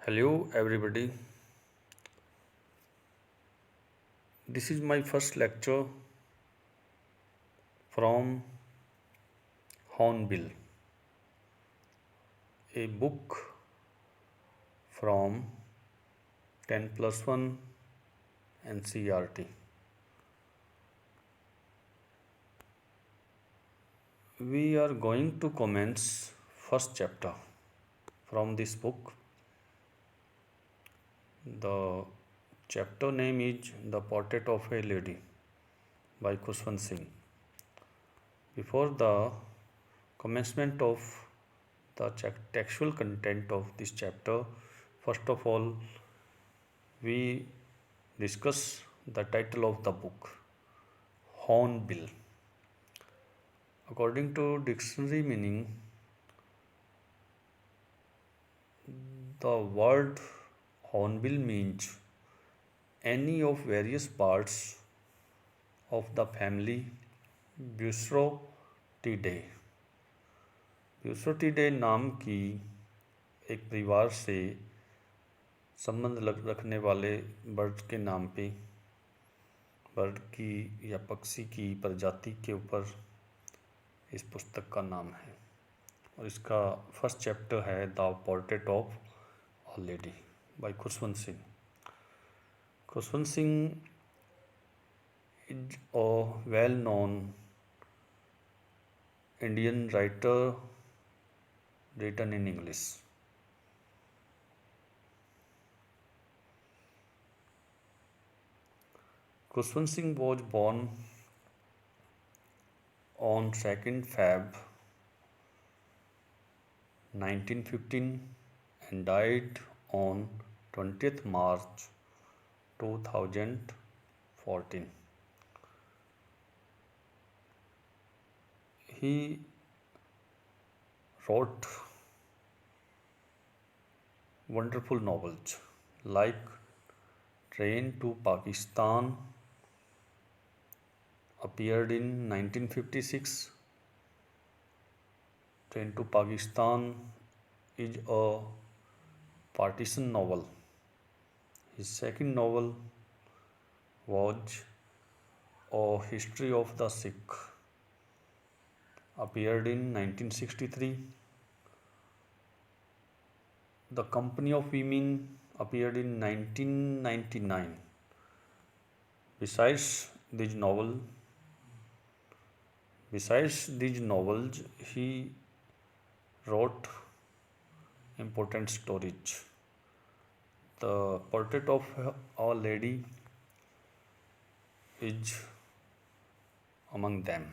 Hello, everybody. This is my first lecture from Hornbill, a book from 10 plus 1 NCRT. We are going to commence first chapter from this book. The chapter name is The Portrait of a Lady by Khushwant Singh. Before the commencement of the textual content of this chapter, first of all, we discuss the title of the book, Hornbill. According to dictionary meaning, the word hornbill means any of various parts of the family Bucerotidae. ब्यूसरोटिडे नाम की एक परिवार से संबंध रखने वाले bird के नाम पे, बर्ड की या पक्षी की प्रजाति के ऊपर इस पुस्तक का नाम है। और इसका फर्स्ट चैप्टर है the portrait of a lady by Khushwant Singh. Khushwant Singh is a well known Indian writer written in English. Khushwant Singh was born on 2nd Feb 1915 and died on 20th March 2014. He wrote wonderful novels like Train to Pakistan, appeared in 1956. Train to Pakistan is a partisan novel. His second novel was A History of the Sikh, appeared in 1963. The Company of Women appeared in 1999. Besides these novels, he wrote important stories. The Portrait of a Lady is among them.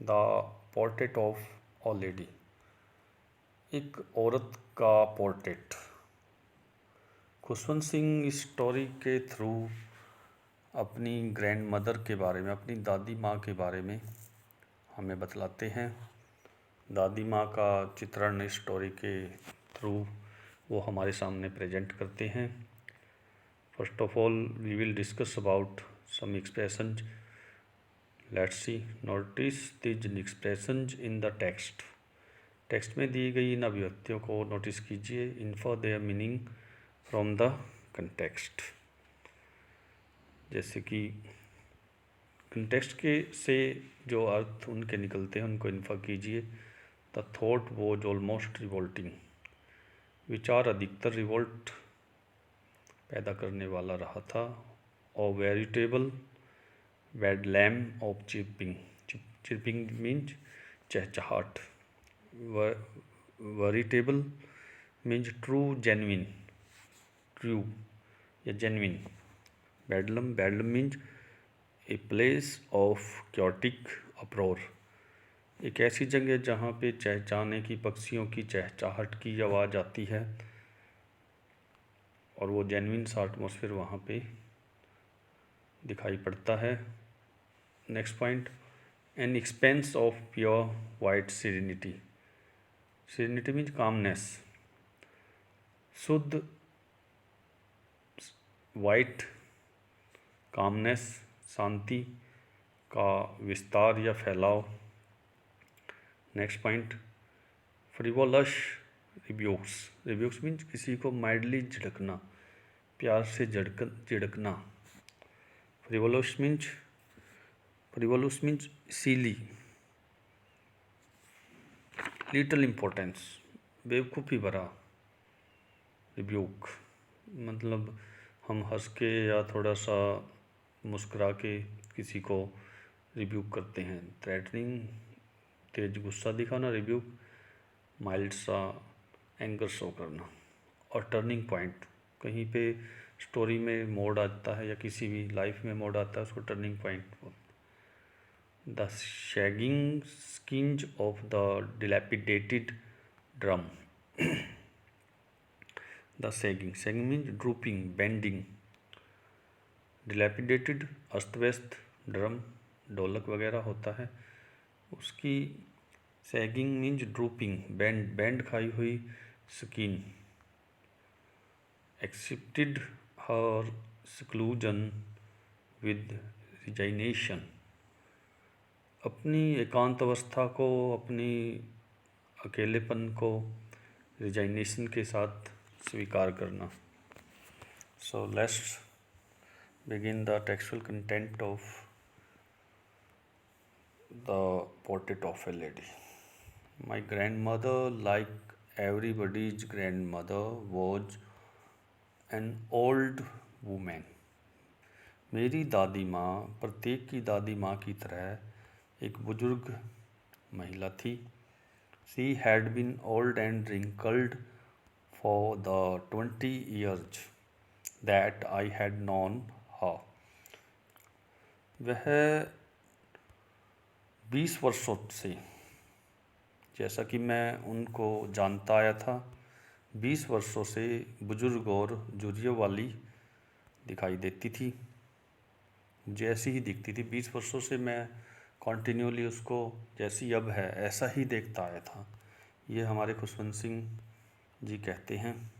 The Portrait of a Lady, एक औरत का portrait. Khushwant Singh इस story के through अपनी grand mother के बारे में, अपनी दादी माँ के बारे में हमें बतलाते हैं। दादी माँ का चित्रण इस स्टोरी के थ्रू वो हमारे सामने प्रेजेंट करते हैं। First of all we will discuss about some expressions. Let's see, notice these expressions in the text. Text में दी गई इन अभिव्यक्तियों को नोटिस कीजिए। Infer their meaning from the context. जैसे कि कंटेक्स्ट के से जो अर्थ उनके निकलते हैं उनको इन्फर कीजिए। The thought was almost revolting. विचार अधिकतर रिवोल्ट पैदा करने वाला रहा था। और veritable bedlam of chirping. Chirping means चहचहाट। Veritable means true, genuine, true या genuine. Bedlam means a place of chaotic uproar. एक ऐसी जगह जहाँ पे चहचहाने की, पक्षियों की चहचहाट की आवाज़ आती है और वो जेन्युइन सा एटमॉस्फेयर वहाँ पे दिखाई पड़ता है। Next point, an expanse of pure white serenity. Serenity means calmness, शुद्ध वाइट, कामनेस, शांति का विस्तार या फैलाव। Next point, frivolous rebukes, rebukes means किसी को माइल्डली झिड़कना, प्यार से झिड़कना। Frivolous means silly, little importance, बेवकूफ़ी भरा। रिब्यूक मतलब हम हंस के या थोड़ा सा मुस्कुरा के किसी को रिब्यूक करते हैं। थ्रेटनिंग, तेज गुस्सा दिखाना। रिब्यूक, माइल्ड सा एंगर शो करना। और टर्निंग पॉइंट, कहीं पे स्टोरी में मोड़ आता है या किसी भी लाइफ में मोड़ आता है, उसको turning point. The sagging skins of the dilapidated drum. The sagging means drooping, bending. Dilapidated अस्त व्यस्त, ड्रम ढोलक वगैरह होता है उसकी। सैगिंग मीन्स ड्रूपिंग, बैंड खाई हुई skin. Accepted her seclusion with resignation, अपनी एकांत अवस्था को, अपनी अकेलेपन को रिजाइनेशन के साथ स्वीकार करना। So let's begin the textual content of the portrait of a lady. My grandmother, like everybody's grandmother, was an old woman. मेरी दादी माँ प्रत्येक की दादी माँ की तरह एक बुजुर्ग महिला थी। She had been old and wrinkled for the 20 years that I had known her. वह 20 वर्षों से, जैसा कि मैं उनको जानता आया था, 20 वर्षों से बुजुर्ग और झुर्रियों वाली दिखाई देती थी। जैसी ही दिखती थी 20 वर्षों से, मैं कॉन्टिन्यूली उसको जैसी अब है ऐसा ही देखता आया था। ये हमारे खुशवंत सिंह जी कहते हैं।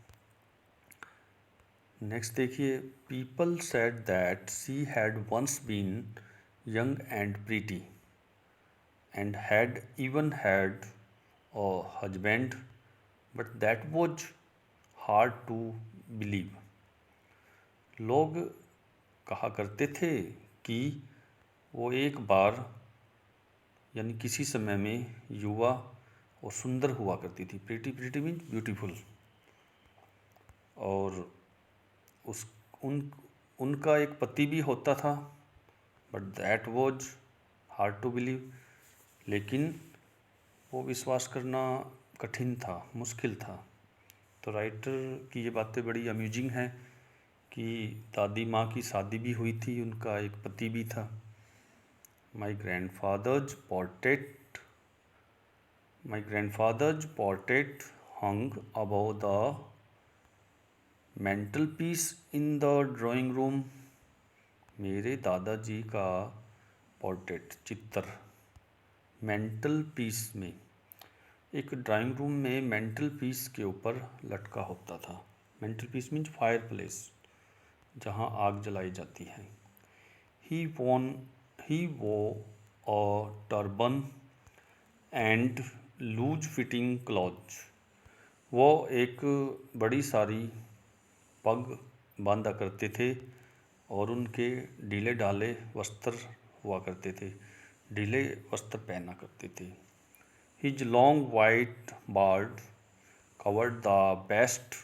नेक्स्ट देखिए, people said that she had once been young and pretty and had even had a husband, but that was hard to believe. लोग कहा करते थे कि वो एक बार यानी किसी समय में युवा और सुंदर हुआ करती थी। Pretty means beautiful. और उनका एक पति भी होता था, but that was hard to believe, लेकिन वो विश्वास करना कठिन था, मुश्किल था। तो राइटर की ये बातें बड़ी अम्यूजिंग हैं कि दादी माँ की शादी भी हुई थी, उनका एक पति भी था। My grandfather's portrait hung above the mantelpiece in the drawing room. मेरे दादाजी का पोर्ट्रेट, चित्र, मेंटल पीस में, एक ड्राइंग रूम में मेंटल पीस के ऊपर लटका होता था। Mantelpiece means fireplace, जहाँ आग जलाई जाती है। He wore a turban and loose fitting cloth. वो एक बड़ी सारी पग बांधा करते थे और उनके ढीले ढाले वस्त्र हुआ करते थे, ढीले वस्त्र पहना करते थे। His long white beard covered the best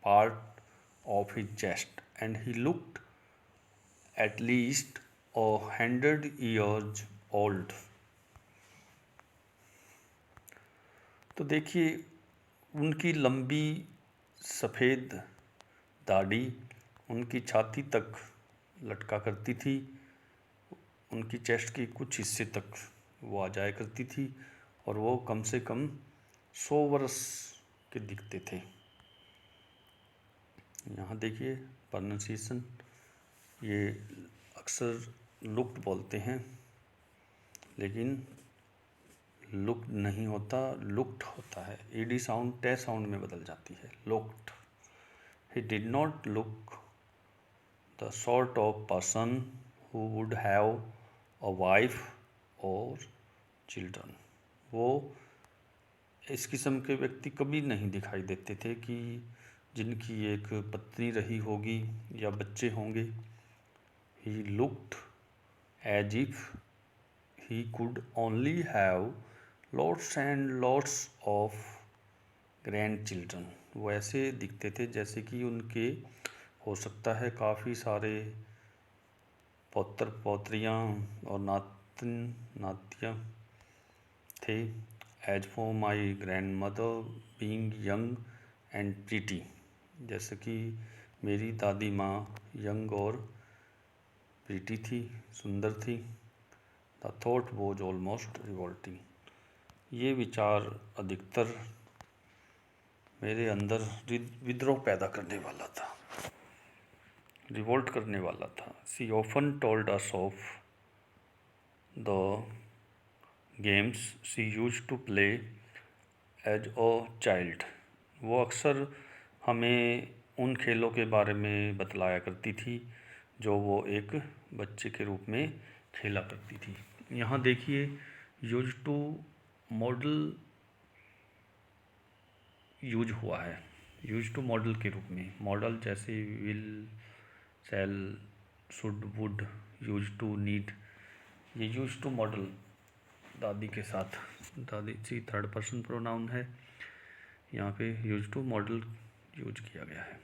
part of his chest and he looked at least 100 years old. तो देखिए, उनकी लंबी सफ़ेद दाढ़ी उनकी छाती तक लटका करती थी, उनकी चेस्ट के कुछ हिस्से तक वो आ जाया करती थी, और वो कम से कम 100 वर्ष के दिखते थे। यहाँ देखिए प्रोनाउंसिएशन, ये अक्सर लुक्ड बोलते हैं, लेकिन लुक्ड नहीं होता, लुक्ड होता है। ईडी साउंड टे साउंड में बदल जाती है, looked. He did not look the sort of person who would have a wife और चिल्ड्रन। वो इस किस्म के व्यक्ति कभी नहीं दिखाई देते थे कि जिनकी एक पत्नी रही होगी या बच्चे होंगे। He looked as if he could only have lots and lots of grandchildren. वो ऐसे दिखते थे जैसे कि उनके हो सकता है काफ़ी सारे पौत्र पौत्रियाँ और नातन नातियाँ थे। As for my grandmother being young and pretty, जैसे कि मेरी दादी माँ यंग और प्रीटी थी, सुंदर थी। The thought was almost revolting, ये विचार अधिकतर मेरे अंदर विद्रोह पैदा करने वाला था, रिवोल्ट करने वाला था। She often told us of the games she use to play as a child. वो अक्सर हमें उन खेलों के बारे में बतलाया करती थी जो वो एक बच्चे के रूप में खेला करती थी। यहाँ देखिए यूज टू मॉडल यूज हुआ है, यूज टू मॉडल के रूप में। मॉडल जैसे will, shall, should, would, use to, need, ये यूज टू मॉडल दादी के साथ, दादी सी थर्ड पर्सन प्रोनाउन है, यहाँ पे यूज टू मॉडल यूज किया गया है।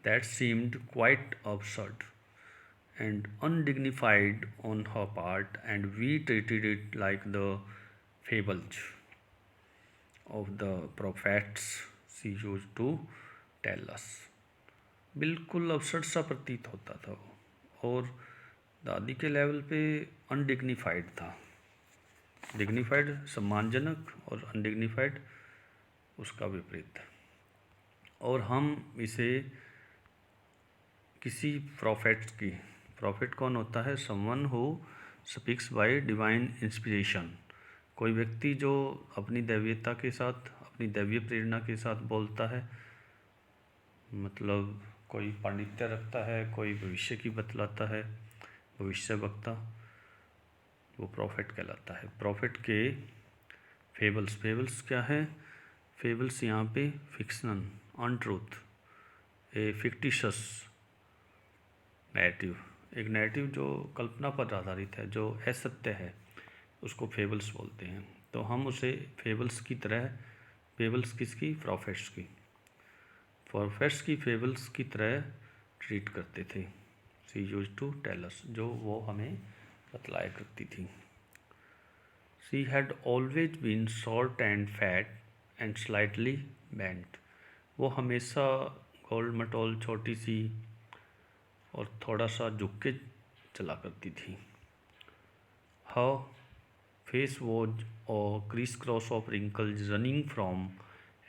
That seemed quite absurd and undignified on her part, and we treated it like the fables of the prophets she used to tell us। बिल्कुल अवसर सा प्रतीत होता था वो, और दादी के लेवल पे अनडिग्निफाइड था। डिग्निफाइड सम्मानजनक और अनडिग्निफाइड उसका विपरीत। और हम इसे किसी प्रॉफेट की, प्रॉफिट कौन होता है? Someone who speaks bye divine inspiration, कोई व्यक्ति जो अपनी दैवीयता के साथ, अपनी दैवीय प्रेरणा के साथ बोलता है, मतलब कोई पांडित्य रखता है, कोई भविष्य की बतलाता है, भविष्य वक्ता, वो प्रॉफिट कहलाता है। प्रॉफिट के फेबल्स, फेबल्स क्या है? फेबल्स यहाँ पे फिक्शनल, अनट्रूथ, ए फिक्टिशस नैरेटिव, एक नैरेटिव जो कल्पना पर आधारित है, जो असत्य है, उसको फेबल्स बोलते हैं। तो हम उसे फेबल्स की तरह, फेबल्स किसकी? प्रॉफिट्स की, प्रॉफिट्स की फेबल्स की तरह ट्रीट करते थे। She used to tell us, जो वो हमें बतलाया करती थी। She had always been short and fat and slightly bent, वो हमेशा गोल मटोल, छोटी सी और थोड़ा सा झुक के चला करती थी। Her face was a criss cross of wrinkles running from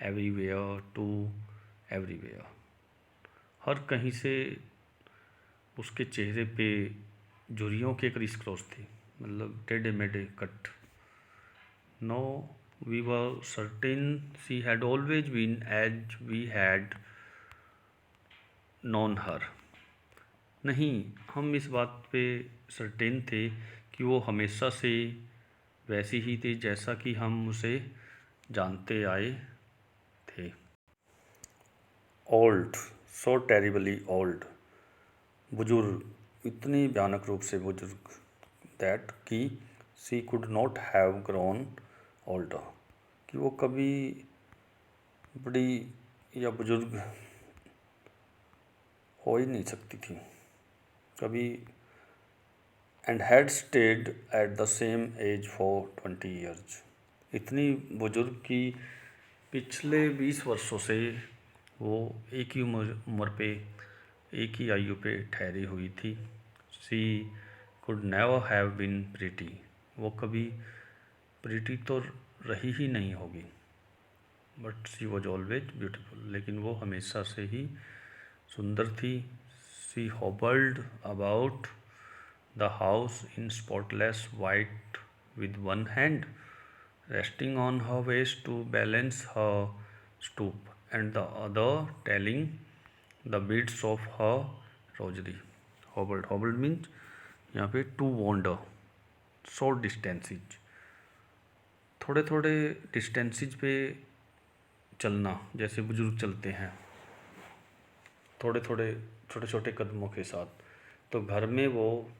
everywhere to everywhere, हर कहीं से उसके चेहरे पे झुर्रियों के क्रिस क्रॉस थे, मतलब टेढ़े मेढ़े कट। No we were certain she had always been as we had known her, नहीं, हम इस बात पे सर्टेन थे कि वो हमेशा से वैसी ही थी जैसा कि हम उसे जानते आए थे। ओल्ड, सो टेरिबली ओल्ड, बुजुर्ग, इतनी भयानक रूप से बुजुर्ग। दैट कि she could not have grown older, कि वो कभी बड़ी या बुजुर्ग हो ही नहीं सकती थी कभी। And had stayed at the same age for 20 years, इतनी बुजुर्ग की पिछले 20 वर्षों से वो एक ही उम्र पे, एक ही आयु पे ठहरी हुई थी। She could never have been pretty, वो कभी प्रीटी तो रही ही नहीं होगी। But she was always beautiful, लेकिन वो हमेशा से ही सुंदर थी। She hobbled about the house in spotless white with one hand resting on her waist to balance her stoop, and the other telling the beads of her rosary। hobbled, hobbled means यहाँ पे to wander short distances, थोड़े थोड़े distances पे चलना, जैसे बुजुर्ग चलते हैं थोड़े थोड़े छोटे छोटे कदमों के साथ, तो घर में वो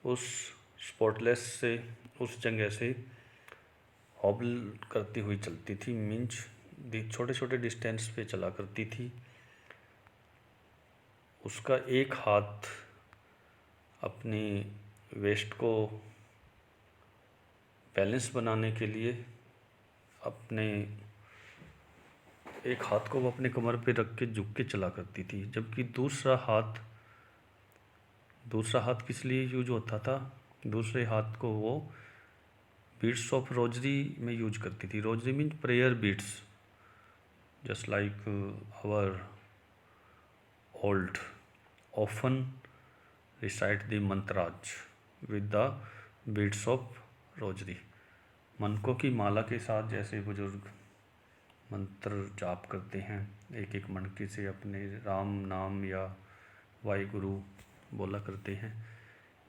उस स्पॉटलेस से, उस जगह से हॉबल करती हुई चलती थी, मीन्स छोटे छोटे डिस्टेंस पे चला करती थी। उसका एक हाथ अपनी वेस्ट को बैलेंस बनाने के लिए अपने एक हाथ को वो अपने कमर पे रख के झुक के चला करती थी, जबकि दूसरा हाथ किस लिए यूज होता था? दूसरे हाथ को वो बीड्स ऑफ रोजरी में यूज करती थी। Rosary means prayer beads, just like our old often recite the mantras with the beads of rosary. मनकों की माला के साथ जैसे बुजुर्ग मंत्र जाप करते हैं, एक एक मनके से अपने राम नाम या वाहिगुरु बोला करते हैं,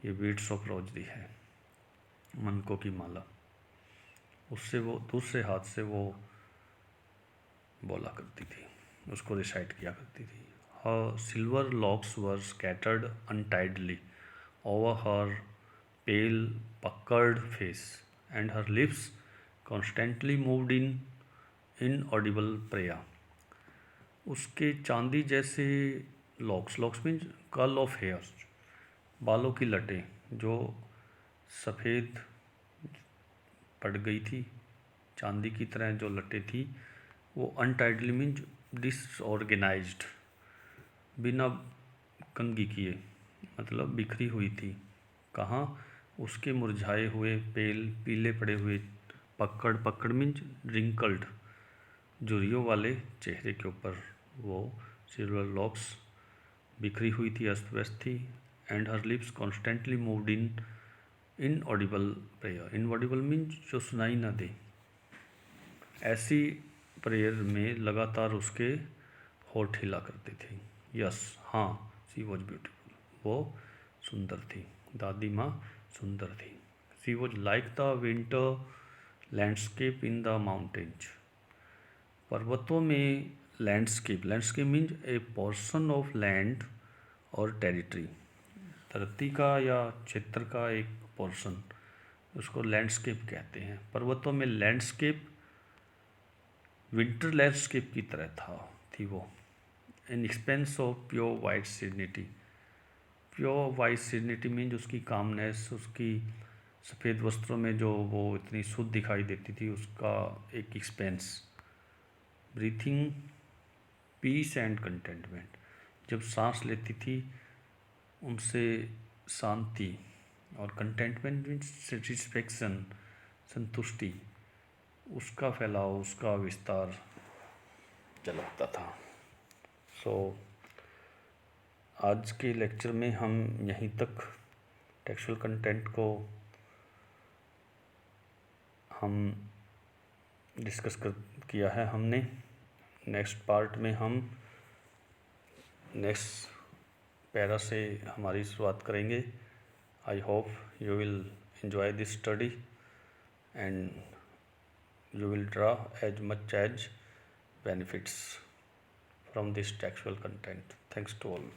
ये बीड्स ऑफ रोजरी है, मनकों की माला। उससे वो दूसरे हाथ से वो बोला करती थी, उसको रिसाइट किया करती थी। Her silver locks were scattered untidily over her pale puckered face, and her lips constantly moved in inaudible prayer. उसके चांदी जैसे locks means curl of hairs, बालों की लटें जो सफ़ेद पड़ गई थी, चांदी की तरह जो लटें थी, वो अनटाइडली मीन्स डिसऑर्गेनाइज्ड, बिना कंघी किए, मतलब बिखरी हुई थी। कहाँ? उसके मुरझाए हुए पीले पड़े हुए पकड़ मीन्स रिंकल्ड झुर्रियों वाले चेहरे के ऊपर वो सिल्वर लॉक्स बिखरी हुई थी, अस्त व्यस्त थी। And her lips constantly moved in Audible prayer. Inaudible means जो सुनाई ना दे, ऐसी प्रेयर में लगातार उसके होठ हिला करते थे। यस, हाँ, शी वॉज ब्यूटीफुल, वो सुंदर थी, दादी माँ सुंदर थी। She was like the winter landscape in the mountains. पर्वतों में landscape means A portion of land और टेरिटरी, धरती का या क्षेत्र का एक पोर्शन, उसको लैंडस्केप कहते हैं। पर्वतों में लैंडस्केप विंटर लैंडस्केप की तरह थी वो। In expanse of pure white serenity. Pure white serenity means उसकी कामनेस, उसकी सफ़ेद वस्त्रों में जो वो इतनी शुद्ध दिखाई देती थी, उसका एक expanse. Breathing peace and contentment, जब सांस लेती थी उनसे शांति, और कंटेंटमेंट मीन्स सेटिस्फेक्शन, संतुष्टि, उसका फैलाव, उसका विस्तार झलकता था। आज के लेक्चर में हम यहीं तक टेक्सचुअल कंटेंट को हम डिस्कस किया है हमने। नेक्स्ट पार्ट में हम नेक्स्ट पैरा से हमारी शुरुआत करेंगे। I hope you will enjoy this study and you will draw as much as benefits from this textual content. Thanks to all.